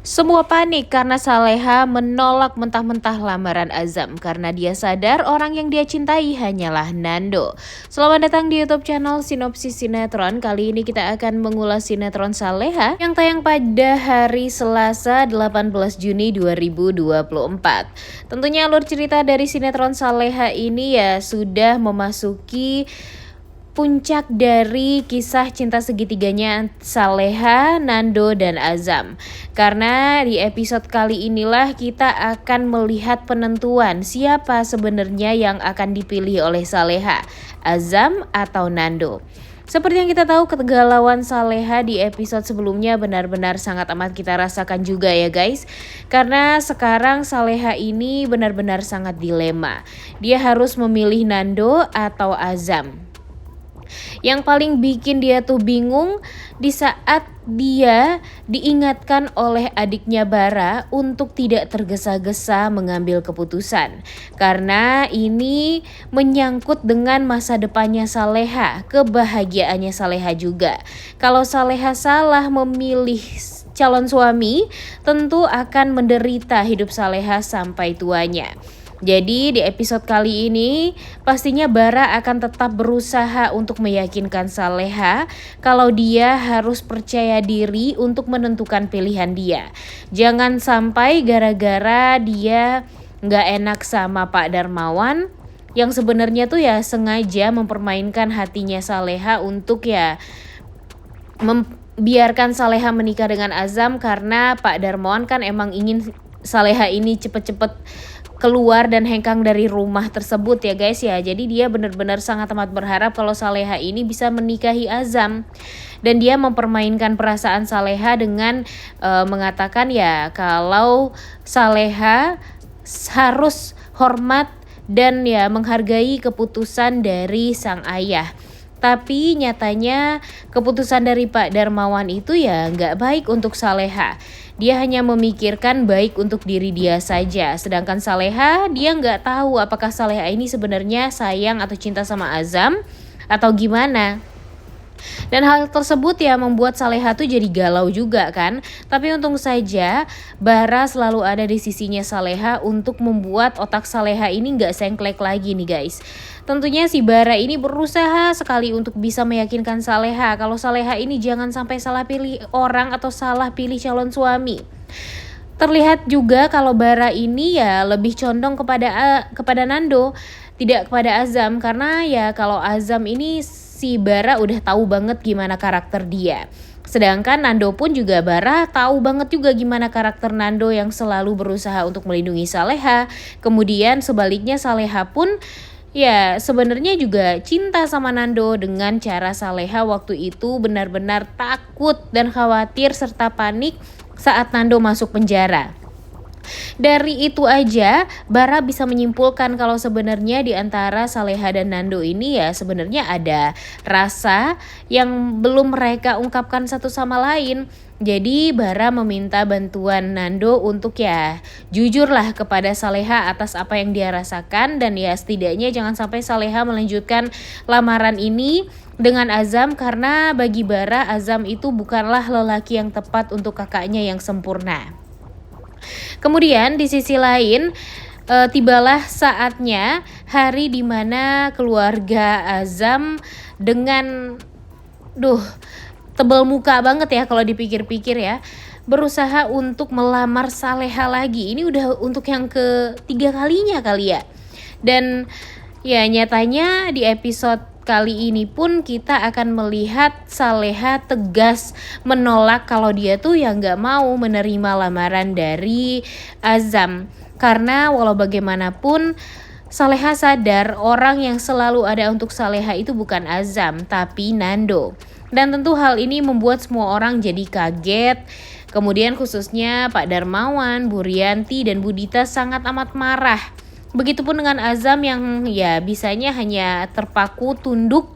Semua panik karena Saleha menolak mentah-mentah lamaran Azam karena dia sadar orang yang dia cintai hanyalah Nando. Selamat datang di YouTube channel Sinopsis Sinetron. Kali ini kita akan mengulas sinetron Saleha yang tayang pada hari Selasa 18 Juni 2024. Tentunya alur cerita dari sinetron Saleha ini ya sudah memasuki puncak dari kisah cinta segitiganya Saleha, Nando, dan Azam. Karena di episode kali inilah kita akan melihat penentuan siapa sebenarnya yang akan dipilih oleh Saleha, Azam atau Nando. Seperti yang kita tahu, kegalauan Saleha di episode sebelumnya benar-benar sangat amat kita rasakan juga ya guys. Karena sekarang Saleha ini benar-benar sangat dilema. Dia harus memilih Nando atau Azam. Yang paling bikin dia tuh bingung di saat dia diingatkan oleh adiknya Bara untuk tidak tergesa-gesa mengambil keputusan. Karena ini menyangkut dengan masa depannya Saleha, kebahagiaannya Saleha juga. Kalau Saleha salah memilih calon suami, tentu akan menderita hidup Saleha sampai tuanya. Jadi di episode kali ini pastinya Bara akan tetap berusaha untuk meyakinkan Saleha kalau dia harus percaya diri untuk menentukan pilihan dia. Jangan sampai gara-gara dia nggak enak sama Pak Darmawan yang sebenarnya tuh ya sengaja mempermainkan hatinya Saleha untuk ya membiarkan Saleha menikah dengan Azam karena Pak Darmawan kan emang ingin Saleha ini cepet-cepet keluar dan hengkang dari rumah tersebut ya guys ya. Jadi dia benar-benar sangat amat berharap kalau Saleha ini bisa menikahi Azam. Dan dia mempermainkan perasaan Saleha dengan mengatakan ya kalau Saleha harus hormat dan ya menghargai keputusan dari sang ayah. Tapi nyatanya keputusan dari Pak Darmawan itu ya nggak baik untuk Saleha. Dia hanya memikirkan baik untuk diri dia saja. Sedangkan Saleha dia nggak tahu apakah Saleha ini sebenarnya sayang atau cinta sama Azam atau gimana. Dan hal tersebut ya membuat Saleha tuh jadi galau juga kan. Tapi untung saja Bara selalu ada di sisinya Saleha untuk membuat otak Saleha ini gak sengklek lagi nih guys. Tentunya si Bara ini berusaha sekali untuk bisa meyakinkan Saleha kalau Saleha ini jangan sampai salah pilih orang atau salah pilih calon suami. Terlihat juga kalau Bara ini ya lebih condong kepada Nando, tidak kepada Azam karena ya kalau Azam ini si Bara udah tahu banget gimana karakter dia. Sedangkan Nando pun juga Bara tahu banget juga gimana karakter Nando yang selalu berusaha untuk melindungi Saleha. Kemudian sebaliknya Saleha pun ya sebenarnya juga cinta sama Nando dengan cara Saleha waktu itu benar-benar takut dan khawatir serta panik saat Nando masuk penjara. Dari itu aja Bara bisa menyimpulkan kalau sebenarnya di antara Saleha dan Nando ini ya sebenarnya ada rasa yang belum mereka ungkapkan satu sama lain. Jadi Bara meminta bantuan Nando untuk ya jujurlah kepada Saleha atas apa yang dia rasakan dan ya setidaknya jangan sampai Saleha melanjutkan lamaran ini dengan Azam karena bagi Bara Azam itu bukanlah lelaki yang tepat untuk kakaknya yang sempurna. Kemudian di sisi lain tibalah saatnya hari dimana keluarga Azam dengan tebal muka banget ya kalau dipikir-pikir ya berusaha untuk melamar Saleha lagi. Ini udah untuk yang ketiga kalinya kali ya. Dan ya nyatanya di episode kali ini pun kita akan melihat Saleha tegas menolak kalau dia tuh ya nggak mau menerima lamaran dari Azam. Karena walau bagaimanapun Saleha sadar orang yang selalu ada untuk Saleha itu bukan Azam tapi Nando. Dan tentu hal ini membuat semua orang jadi kaget. Kemudian khususnya Pak Darmawan, Bu Rianti, dan Bu Dita sangat amat marah. Begitupun dengan Azam yang ya bisanya hanya terpaku tunduk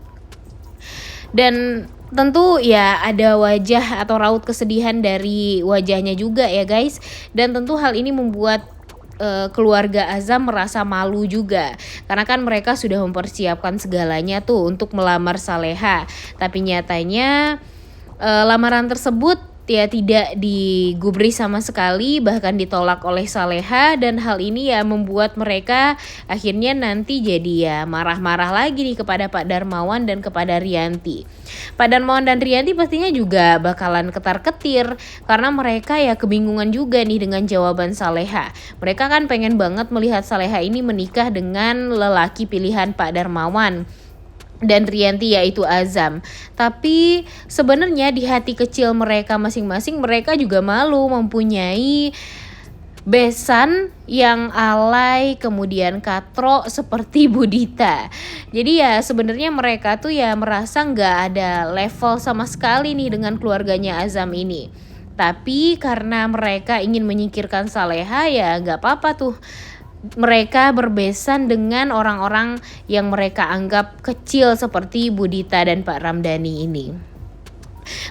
dan tentu ya ada wajah atau raut kesedihan dari wajahnya juga ya guys. Dan tentu hal ini membuat keluarga Azam merasa malu juga karena kan mereka sudah mempersiapkan segalanya tuh untuk melamar Saleha. Tapi nyatanya lamaran tersebut ya tidak digubris sama sekali, bahkan ditolak oleh Saleha, dan hal ini ya membuat mereka akhirnya nanti jadi ya marah-marah lagi nih kepada Pak Darmawan dan kepada Rianti. Pak Darmawan dan Rianti pastinya juga bakalan ketar-ketir karena mereka ya kebingungan juga nih dengan jawaban Saleha. Mereka kan pengen banget melihat Saleha ini menikah dengan lelaki pilihan Pak Darmawan dan Rianti, yaitu Azam. Tapi sebenarnya di hati kecil mereka masing-masing, mereka juga malu mempunyai besan yang alay kemudian katrok seperti Budita. Jadi ya sebenarnya mereka tuh ya merasa nggak ada level sama sekali nih dengan keluarganya Azam ini. Tapi karena mereka ingin menyingkirkan Saleha, ya nggak apa-apa tuh mereka berbesan dengan orang-orang yang mereka anggap kecil seperti Budita dan Pak Ramdhani ini.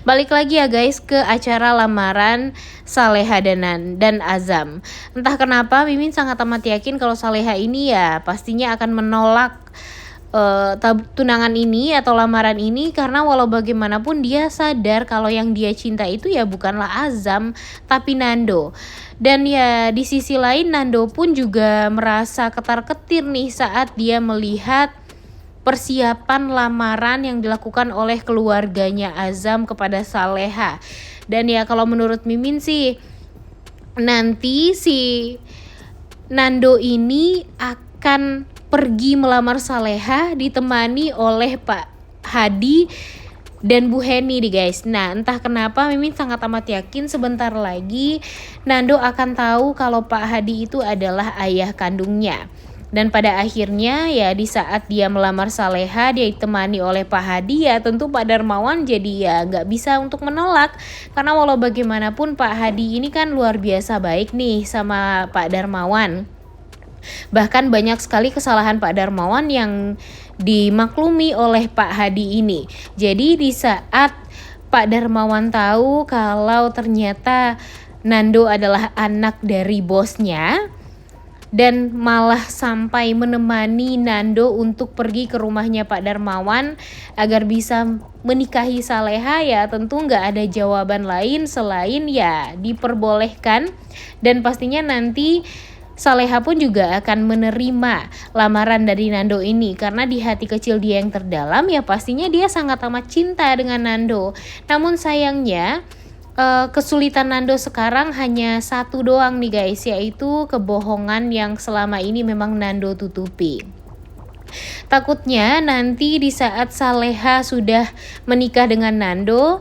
Balik lagi ya guys ke acara lamaran Saleha dan Azam. Entah kenapa Mimin sangat amat yakin kalau Saleha ini ya pastinya akan menolak tunangan ini atau lamaran ini, karena walau bagaimanapun dia sadar kalau yang dia cinta itu ya bukanlah Azam tapi Nando. Dan ya di sisi lain Nando pun juga merasa ketar-ketir nih saat dia melihat persiapan lamaran yang dilakukan oleh keluarganya Azam kepada Saleha. Dan ya kalau menurut Mimin sih nanti si Nando ini akan pergi melamar Saleha ditemani oleh Pak Hadi dan Bu Heni nih guys. Nah entah kenapa Mimin sangat amat yakin sebentar lagi Nando akan tahu kalau Pak Hadi itu adalah ayah kandungnya. Dan pada akhirnya ya di saat dia melamar Saleha, dia ditemani oleh Pak Hadi, ya tentu Pak Darmawan jadi ya gak bisa untuk menolak. Karena walau bagaimanapun Pak Hadi ini kan luar biasa baik nih sama Pak Darmawan. Bahkan banyak sekali kesalahan Pak Darmawan yang dimaklumi oleh Pak Hadi ini. Jadi di saat Pak Darmawan tahu kalau ternyata Nando adalah anak dari bosnya, dan malah sampai menemani Nando untuk pergi ke rumahnya Pak Darmawan agar bisa menikahi Saleha, ya tentu nggak ada jawaban lain selain ya diperbolehkan. Dan pastinya nanti Saleha pun juga akan menerima lamaran dari Nando ini, karena di hati kecil dia yang terdalam ya pastinya dia sangat amat cinta dengan Nando. Namun sayangnya kesulitan Nando sekarang hanya satu doang nih guys, yaitu kebohongan yang selama ini memang Nando tutupi. Takutnya nanti di saat Saleha sudah menikah dengan Nando,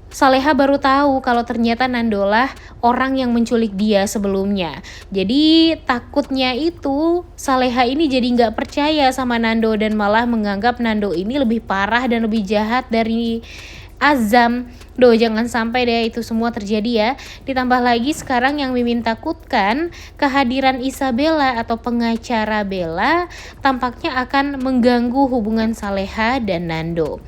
Saleha baru tahu kalau ternyata Nando lah orang yang menculik dia sebelumnya. Jadi takutnya itu Saleha ini jadi nggak percaya sama Nando dan malah menganggap Nando ini lebih parah dan lebih jahat dari Azam. Doh jangan sampai deh itu semua terjadi ya. Ditambah lagi sekarang yang Mimin takutkan, kehadiran Isabella atau pengacara Bella tampaknya akan mengganggu hubungan Saleha dan Nando.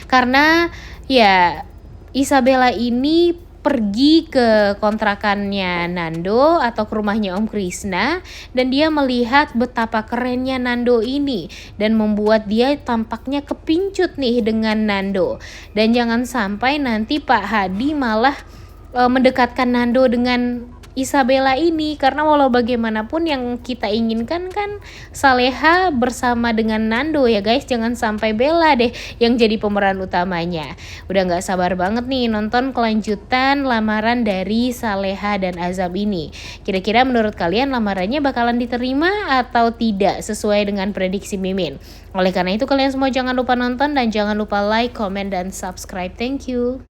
Karena ya Isabella ini pergi ke kontrakannya Nando atau ke rumahnya Om Krishna, dan dia melihat betapa kerennya Nando ini dan membuat dia tampaknya kepincut nih dengan Nando. Dan jangan sampai nanti Pak Hadi malah mendekatkan Nando dengan Isabella ini, karena walau bagaimanapun yang kita inginkan kan Saleha bersama dengan Nando ya guys. Jangan sampai Bella deh yang jadi pemeran utamanya. Udah gak sabar banget nih nonton kelanjutan lamaran dari Saleha dan Azam ini. Kira-kira menurut kalian lamarannya bakalan diterima atau tidak sesuai dengan prediksi Mimin? Oleh karena itu kalian semua jangan lupa nonton dan jangan lupa like, comment, dan subscribe. Thank you.